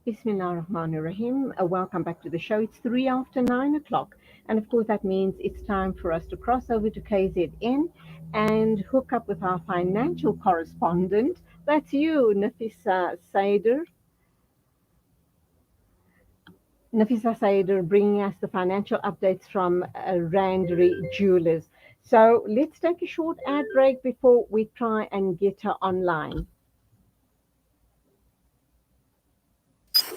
Bismillahirrahmanirrahim. Welcome back to the show. It's 3 after 9 o'clock. And of course, that means it's time for us to cross over to KZN and hook up with our financial correspondent. That's you, Nafisa Saider. Nafisa Saider bringing us the financial updates from Randry Jewelers. So let's take a short ad break before we try and get her online.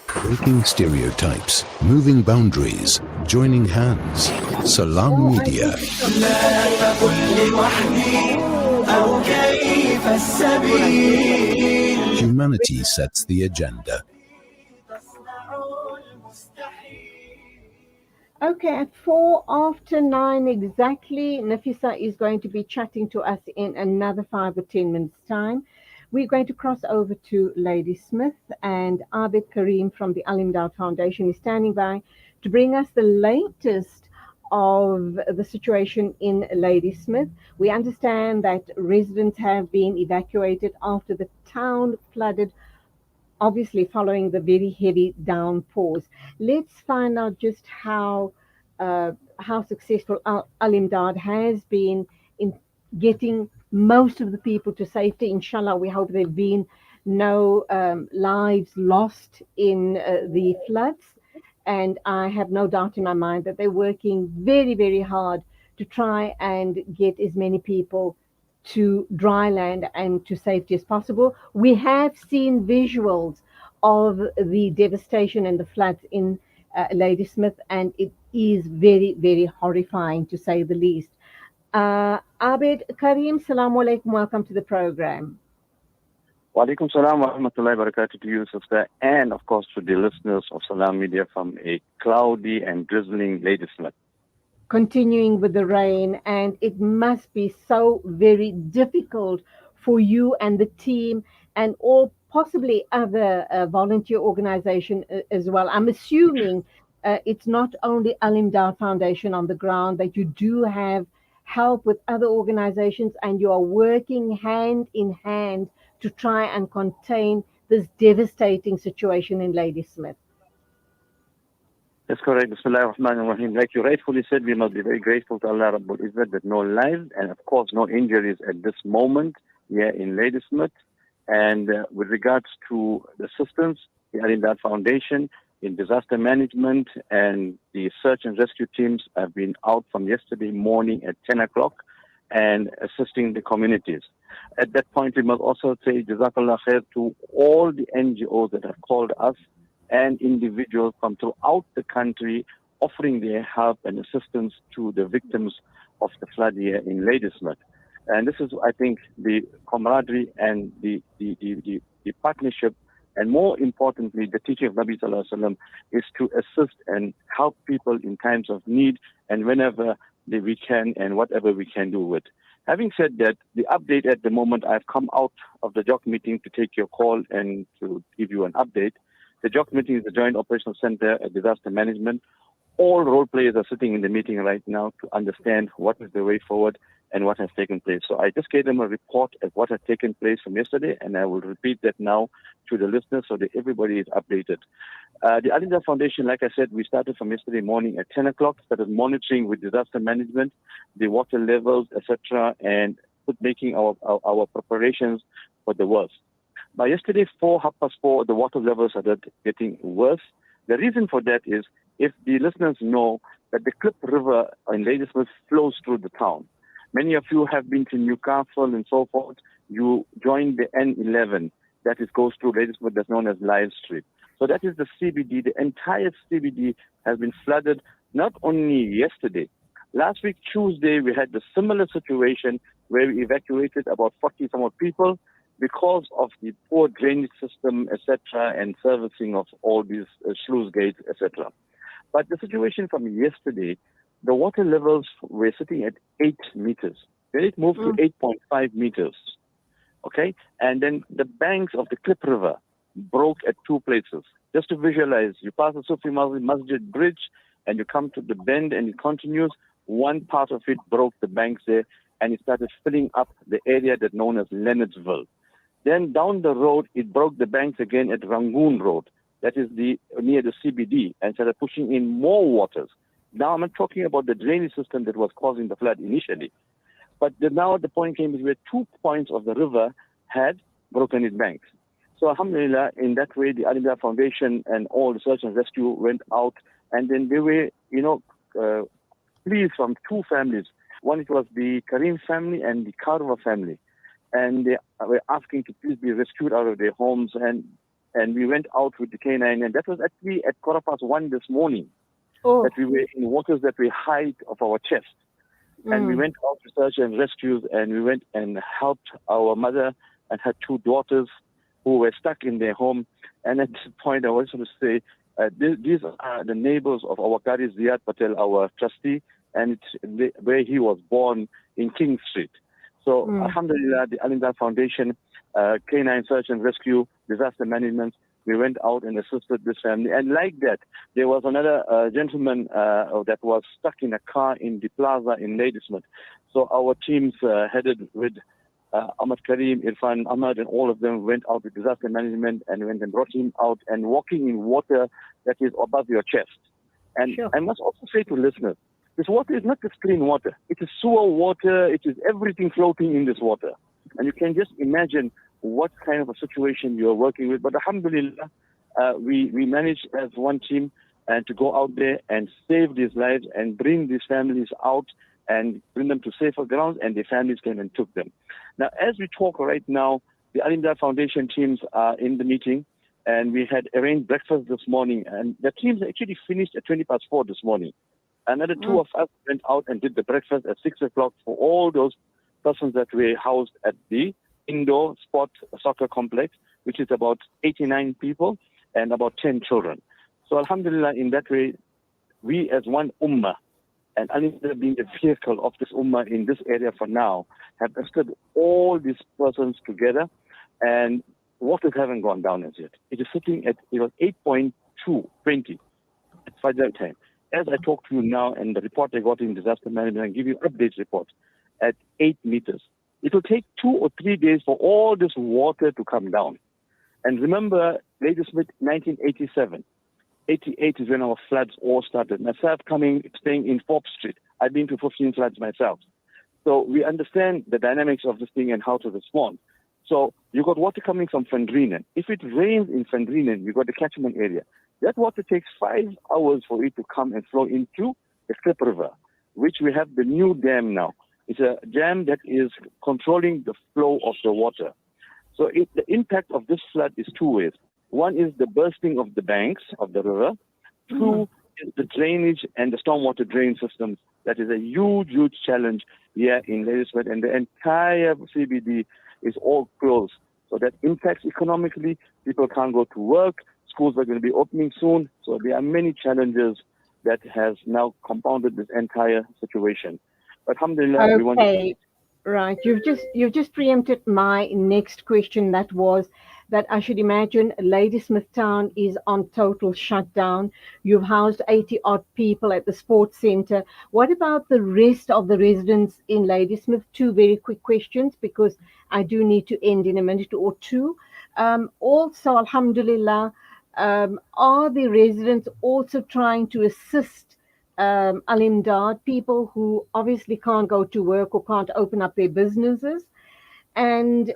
Breaking stereotypes, moving boundaries, joining hands. Salam Media. Humanity sets the agenda. Okay, at 4 after 9 exactly, Nafisa is going to be chatting to us in another 5 or 10 minutes' time. We're going to cross over to Ladysmith, and Abed Karim from the Al-Imdaad Foundation is standing by to bring us the latest of the situation in Ladysmith. We understand that residents have been evacuated after the town flooded, obviously following the very heavy downpours. Let's find out just how successful Al-Imdaad has been in getting most of the people to safety. Inshallah, we hope there've been no lives lost in the floods. And I have no doubt in my mind that they're working very, very hard to try and get as many people to dry land and to safety as possible. We have seen visuals of the devastation and the floods in Ladysmith, and it is very, very horrifying to say the least. Abed Karim, salamu alaikum, welcome to the program. Wa alaikum salam wa rahmatullahi wa barakatuh to you, sister, and of course to the listeners of Salam Media from a cloudy and drizzling Ladysmith. Continuing with the rain, and it must be so very difficult for you and the team and all possibly other volunteer organization as well. I'm assuming it's not only Al-Imdaad Foundation on the ground, that you do have help with other organizations and you are working hand in hand to try and contain this devastating situation in Ladysmith. That's correct. Bismillah ar-Rahman ar-Rahim. Like you rightfully said, we must be very grateful to Allah Rabbul Izzat that no lives and of course no injuries at this moment here in Ladysmith. And with regards to the assistance, the Al-Imdaad Foundation in disaster management and the search and rescue teams have been out from yesterday morning at 10 o'clock and assisting the communities. At that point, we must also say Jazakallah khair to all the NGOs that have called us and individuals from throughout the country offering their help and assistance to the victims of the flood here in Ladysmith. And this is, I think, the camaraderie and the partnership, and more importantly, the teaching of Nabi Sallallahu Alaihi Wasallam is to assist and help people in times of need and whenever we can and whatever we can do with. Having said that, the update at the moment, I've come out of the JOC meeting to take your call and to give you an update. The JOC meeting is the Joint Operational Center at Disaster Management. All role players are sitting in the meeting right now to understand what is the way forward and what has taken place. So I just gave them a report of what has taken place from yesterday, and I will repeat that now to the listeners so that everybody is updated. The Al-Imdaad Foundation, like I said, we started from yesterday morning at 10 o'clock, started monitoring with disaster management, the water levels, etc., and making our preparations for the worst. By yesterday, 4:30, the water levels started getting worse. The reason for that is, if the listeners know that the Klip River in Ladysmith flows through the town. Many of you have been to Newcastle and so forth. You join the N11 that goes through Ladysmith, that's known as Live Street. So that is the CBD. The entire CBD has been flooded, not only yesterday. Last week, Tuesday, we had the similar situation where we evacuated about 40 some odd people because of the poor drainage system, etc., and servicing of all these sluice gates, etc. But the situation from yesterday, the water levels were sitting at 8 meters. Then it moved to 8.5 meters. Okay? And then the banks of the Klip River broke at two places. Just to visualize, you pass the Sufi Masjid Bridge and you come to the bend and it continues. One part of it broke the banks there and it started filling up the area that's known as Leonardsville. Then down the road, it broke the banks again at Rangoon Road. that is near the CBD, and started pushing in more waters. Now I'm not talking about the drainage system that was causing the flood initially. But now the point came is where 2 points of the river had broken its banks. So alhamdulillah, in that way, the Al-Imdaad Foundation and all the search and rescue went out, and then they were, pleas from two families. One, it was the Karim family and the Karwa family. And they were asking to please be rescued out of their homes. And we went out with the K9, and that was actually at 1:15 this morning. Oh. That we were in waters that were height of our chest. And we went out to search and rescue, and we went and helped our mother and her two daughters who were stuck in their home. And at this point, I want to say, these are the neighbors of our Qari Ziyad Patel, our trustee, and it's where he was born in King Street. So, alhamdulillah, the Al-Imdaad Foundation, K9 Search and Rescue, Disaster Management, we went out and assisted this family. And like that, there was another gentleman that was stuck in a car in the plaza in Ladysmith. So our teams headed with Ahmad Karim, Irfan, Ahmad, and all of them went out with disaster management and went and brought him out and walking in water that is above your chest. And sure. I must also say to listeners, this water is not just clean water. It is sewer water. It is everything floating in this water. And you can just imagine what kind of a situation you're working with. But alhamdulillah, we managed as one team and to go out there and save these lives and bring these families out and bring them to safer grounds, and their families came and took them. Now, as we talk right now, the Al-Imdaad Foundation teams are in the meeting, and we had arranged breakfast this morning, and the teams actually finished at 4:20 this morning. Another two of us went out and did the breakfast at 6 o'clock for all those persons that were housed at the indoor sport soccer complex, which is about 89 people and about 10 children. So alhamdulillah, in that way, we as one ummah, and Al-Imdaad being a vehicle of this ummah in this area for now, have stood all these persons together, and waters haven't gone down as yet. It is sitting at, it was 8.220 at Fajr time. As I talk to you now, and the report I got in disaster management, I give you updates report at 8 meters. It will take 2 or 3 days for all this water to come down. And remember, Ladysmith, 1987. 88 is when our floods all started. Myself staying in Forbes Street. I've been to 15 floods myself. So we understand the dynamics of this thing and how to respond. So you got water coming from Fandrinen. If it rains in Fandrinen, you got the catchment area. That water takes 5 hours for it to come and flow into the Klip River, which we have the new dam now. It's a dam that is controlling the flow of the water. So the impact of this flood is 2 ways. One is the bursting of the banks of the river. 2 is the drainage and the stormwater drain systems. That is a huge, huge challenge here in Ladysmith, and the entire CBD is all closed. So that impacts economically. People can't go to work. Schools are going to be opening soon. So there are many challenges that has now compounded this entire situation. But alhamdulillah, we want to... Right. You've just preempted my next question. That was that I should imagine Ladysmith town is on total shutdown. You've housed 80 odd people at the sports center. What about the rest of the residents in Ladysmith? 2 very quick questions, because I do need to end in a minute or 2. Also, alhamdulillah, are the residents also trying to assist Al-Imdaad, people who obviously can't go to work or can't open up their businesses? And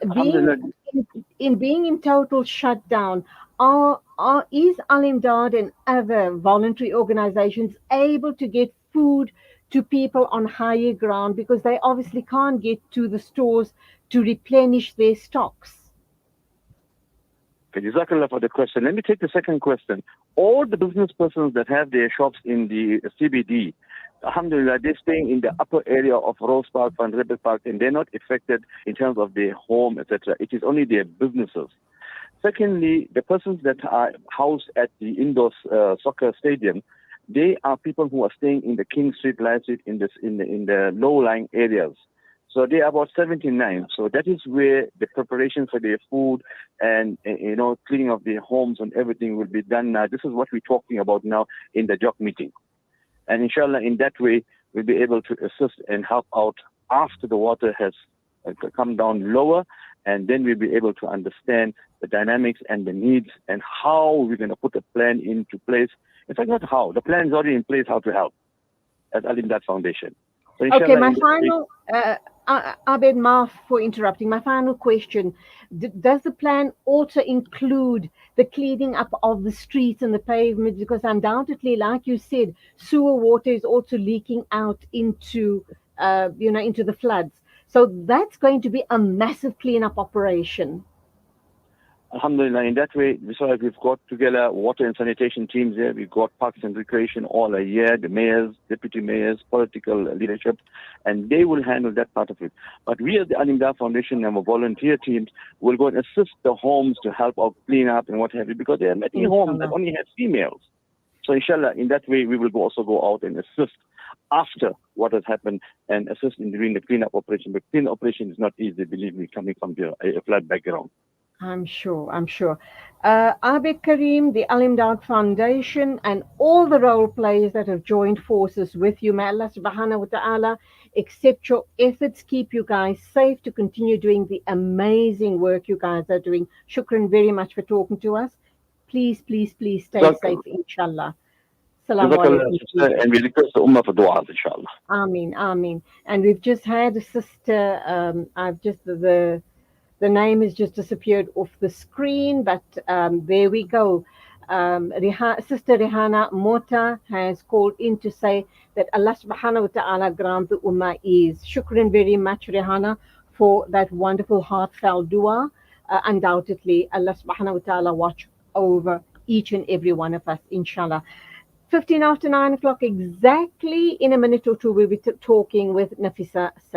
being in total shutdown, is Al-Imdaad and other voluntary organizations able to get food to people on higher ground, because they obviously can't get to the stores to replenish their stocks? Okay, Jazakallah for the question. Let me take the second question. All the business persons that have their shops in the CBD, alhamdulillah, they're staying in the upper area of Rose Park, Van Rebel Park, and they're not affected in terms of their home, etc. It is only their businesses. Secondly, the persons that are housed at the indoor soccer stadium, they are people who are staying in the King Street, Light Street, in the low-lying areas. So they are about 79. So that is where the preparation for their food and, cleaning of their homes and everything will be done now. This is what we're talking about now in the JOC meeting. And inshallah, in that way, we'll be able to assist and help out after the water has come down lower. and then we'll be able to understand the dynamics and the needs and how we're going to put a plan into place. In fact, not how. The plan is already in place how to help at Al-Imdaad Foundation. So Okay, my final, Abed, maaf for interrupting. My final question, does the plan also include the cleaning up of the streets and the pavements? Because undoubtedly, like you said, sewer water is also leaking out into, into the floods. So that's going to be a massive cleanup operation. Alhamdulillah, in that way, we've got together water and sanitation teams here. We've got parks and recreation all a year, the mayors, deputy mayors, political leadership, and they will handle that part of it. But we at the Al-Imdaad Foundation and our volunteer teams will go and assist the homes to help out clean up and what have you, because there are many homes that only have females. So inshallah, in that way, we will also go out and assist after what has happened and assist in doing the cleanup operation. But cleanup operation is not easy, believe me, coming from a flood background. I'm sure. Abed, Karim, the Al-Imdaad Foundation, and all the role players that have joined forces with you, may Allah subhanahu wa ta'ala accept your efforts, keep you guys safe to continue doing the amazing work you guys are doing. Shukran very much for talking to us. Please stay safe, inshallah. Salaam alaikum. And we request the Ummah for du'as, inshallah. Ameen. And we've just had a sister, the name has just disappeared off the screen, but there we go. Sister Rehana Mota has called in to say that Allah subhanahu wa ta'ala grant the ummah ease. Shukran very much, Rehana, for that wonderful heartfelt dua. Undoubtedly, Allah subhanahu wa ta'ala watch over each and every one of us, inshallah. 15 after 9 o'clock exactly, in a minute or two, we'll be talking with Nafisa Said.